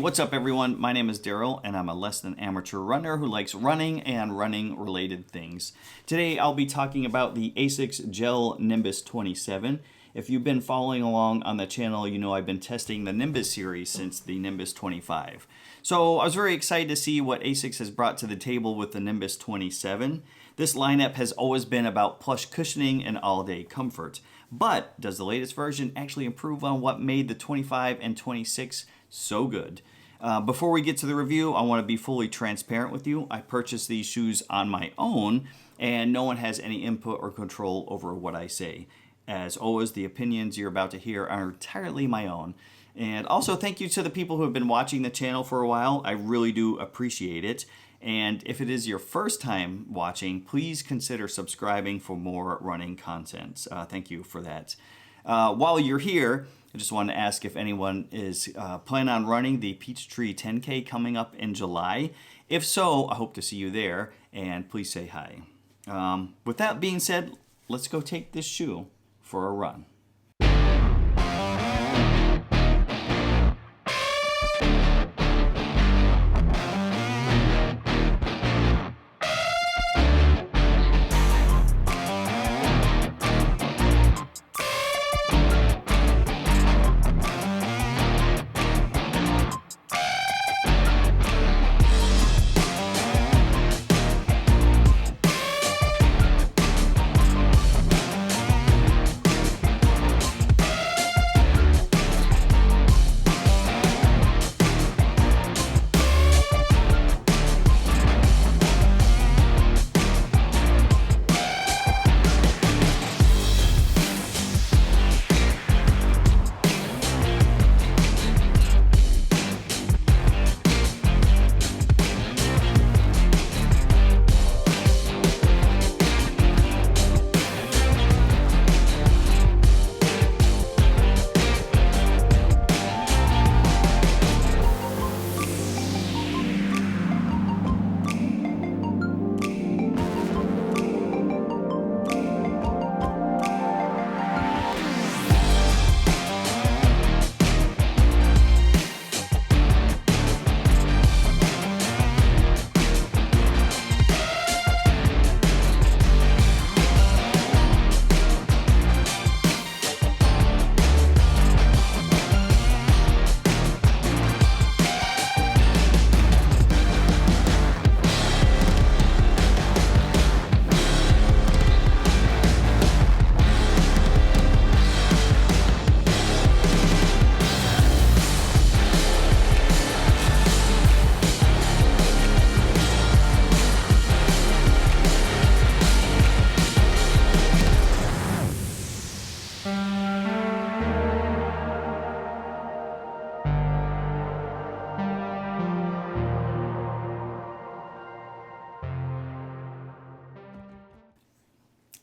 what's up everyone? My name is Daryl and I'm a less than amateur runner who likes running and running related things. Today I'll be talking about the Asics Gel Nimbus 27. If you've been following along on the channel, you know I've been testing the Nimbus series since the Nimbus 25. So I was very excited to see what Asics has brought to the table with the Nimbus 27. This lineup has always been about plush cushioning and all-day comfort. But does the latest version actually improve on what made the 25 and 26 so good? Before we get to the review, I want to be fully transparent with you. I purchased these shoes on my own, and no one has any input or control over what I say. As always, the opinions you're about to hear are entirely my own. And also, thank you to the people who have been watching the channel for a while. I really do appreciate it. And if it is your first time watching, please consider subscribing for more running content. Thank you for that. While you're here, I just want to ask if anyone is planning on running the Peachtree 10K coming up in July. If so, I hope to see you there, and please say hi. With that being said, let's go take this shoe for a run.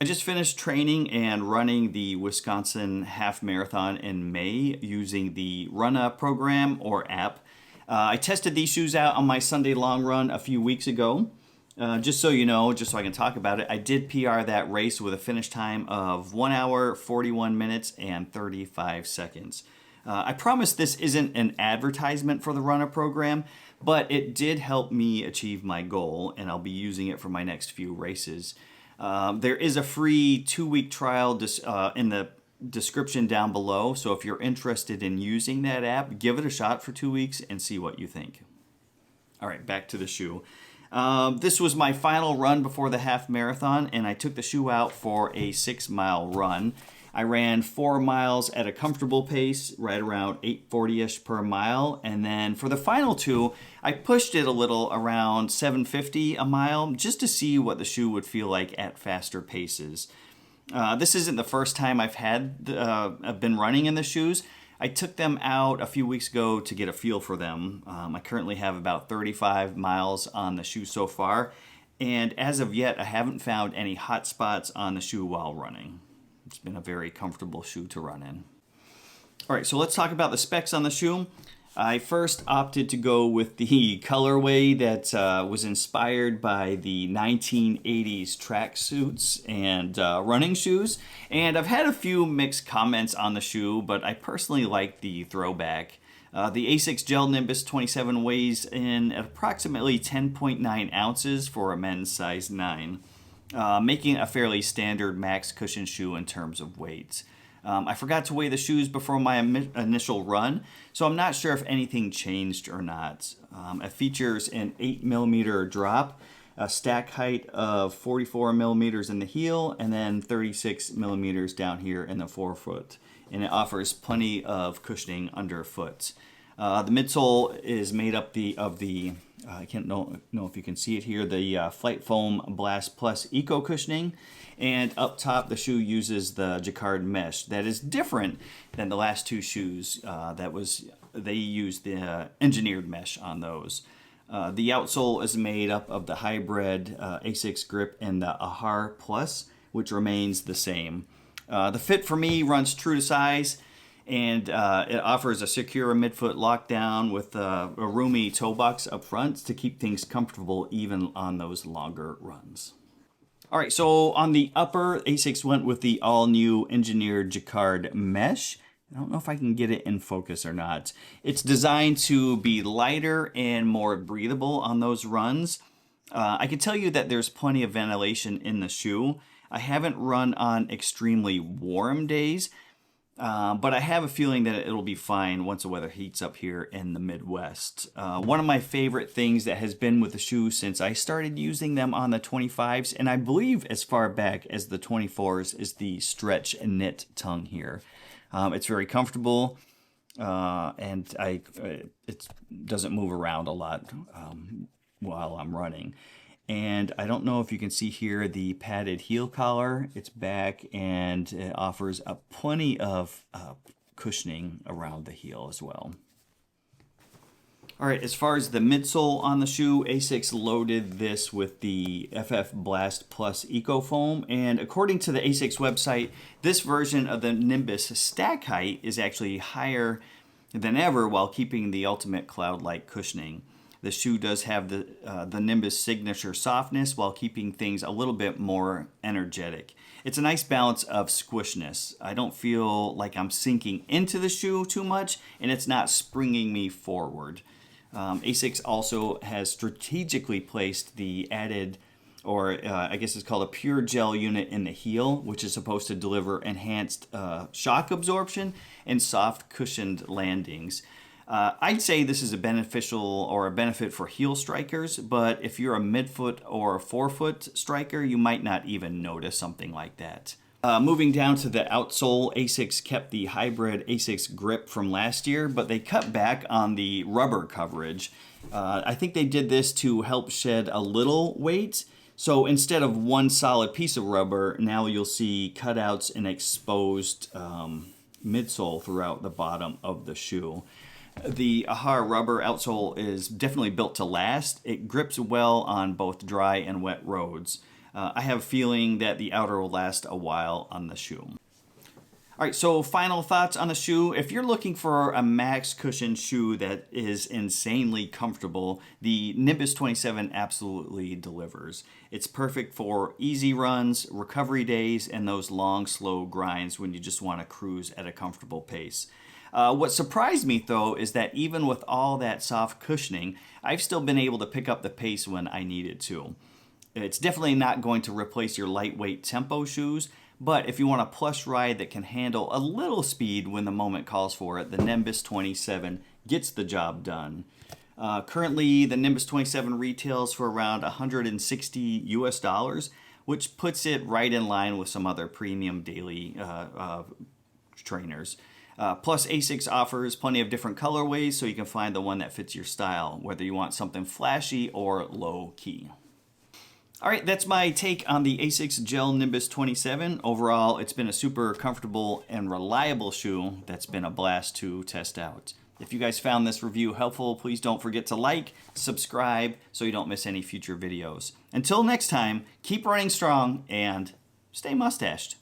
I just finished training and running the Wisconsin half marathon in May using the Runna program or app. I tested these shoes out on my Sunday long run a few weeks ago. Just so you know, just so I can talk about it, I did PR that race with a finish time of 1 hour, 41 minutes, and 35 seconds. I promise this isn't an advertisement for the Runna program, but it did help me achieve my goal, and I'll be using it for my next few races. There is a free 2-week trial in the description down below, so if you're interested in using that app, give it a shot for 2 weeks and see what you think. All right, back to the shoe. This was my final run before the half marathon, and I took the shoe out for a 6-mile run. I ran 4 miles at a comfortable pace, right around 8:40-ish per mile, and then for the final 2, I pushed it a little around 7:50 a mile, just to see what the shoe would feel like at faster paces. This isn't the first time I've been running in the shoes. I took them out a few weeks ago to get a feel for them. I currently have about 35 miles on the shoe so far, and as of yet, I haven't found any hot spots on the shoe while running. It's been a very comfortable shoe to run in. All right, so let's talk about the specs on the shoe. I first opted to go with the colorway that was inspired by the 1980s tracksuits and running shoes. And I've had a few mixed comments on the shoe, but I personally like the throwback. The Asics Gel Nimbus 27 weighs in at approximately 10.9 ounces for a men's size 9, making a fairly standard max cushion shoe in terms of weight. I forgot to weigh the shoes before my initial run, so I'm not sure if anything changed or not. It features an 8mm drop, a stack height of 44mm in the heel, and then 36mm down here in the forefoot. And it offers plenty of cushioning underfoot. The midsole is made up of the I can't know if you can see it here, the Flight Foam Blast Plus Eco Cushioning. And up top, the shoe uses the Jacquard mesh. That is different than the last two shoes. They used the engineered mesh on those. The outsole is made up of the hybrid Asics grip and the Ahar Plus, which remains the same. The fit for me runs true to size, and it offers a secure midfoot lockdown with a roomy toe box up front to keep things comfortable even on those longer runs. All right, so on the upper, Asics went with the all-new engineered Jacquard mesh. I don't know if I can get it in focus or not. It's designed to be lighter and more breathable on those runs. I can tell you that there's plenty of ventilation in the shoe. I haven't run on extremely warm days, but I have a feeling that it'll be fine once the weather heats up here in the Midwest. One of my favorite things that has been with the shoe since I started using them on the 25s, and I believe as far back as the 24s, is the stretch knit tongue here. It's very comfortable, and it doesn't move around a lot while I'm running. And I don't know if you can see here the padded heel collar. It's back, and it offers plenty of cushioning around the heel as well. All right, as far as the midsole on the shoe, Asics loaded this with the FF Blast Plus Eco Foam, and according to the Asics website, this version of the Nimbus stack height is actually higher than ever while keeping the ultimate cloud-like cushioning. The shoe does have the Nimbus signature softness while keeping things a little bit more energetic. It's a nice balance of squishness. I don't feel like I'm sinking into the shoe too much, and it's not springing me forward. Asics also has strategically placed the added, or I guess it's called a pure gel unit in the heel, which is supposed to deliver enhanced shock absorption and soft cushioned landings. I'd say this is a benefit for heel strikers, but if you're a midfoot or a forefoot striker, you might not even notice something like that. Moving down to the outsole, Asics kept the hybrid Asics grip from last year, but they cut back on the rubber coverage. I think they did this to help shed a little weight. So instead of one solid piece of rubber, now you'll see cutouts and exposed midsole throughout the bottom of the shoe. The Ahar rubber outsole is definitely built to last. It grips well on both dry and wet roads. I have a feeling that the outer will last a while on the shoe. All right, so final thoughts on the shoe. If you're looking for a max cushion shoe that is insanely comfortable, the Nimbus 27 absolutely delivers. It's perfect for easy runs, recovery days, and those long, slow grinds when you just want to cruise at a comfortable pace. What surprised me, though, is that even with all that soft cushioning, I've still been able to pick up the pace when I needed to. It's definitely not going to replace your lightweight tempo shoes, but if you want a plush ride that can handle a little speed when the moment calls for it, the Nimbus 27 gets the job done. Currently, the Nimbus 27 retails for around $160 US, which puts it right in line with some other premium daily trainers. Plus, Asics offers plenty of different colorways, so you can find the one that fits your style, whether you want something flashy or low-key. All right, that's my take on the Asics Gel Nimbus 27. Overall, it's been a super comfortable and reliable shoe that's been a blast to test out. If you guys found this review helpful, please don't forget to like, subscribe, so you don't miss any future videos. Until next time, keep running strong and stay mustached.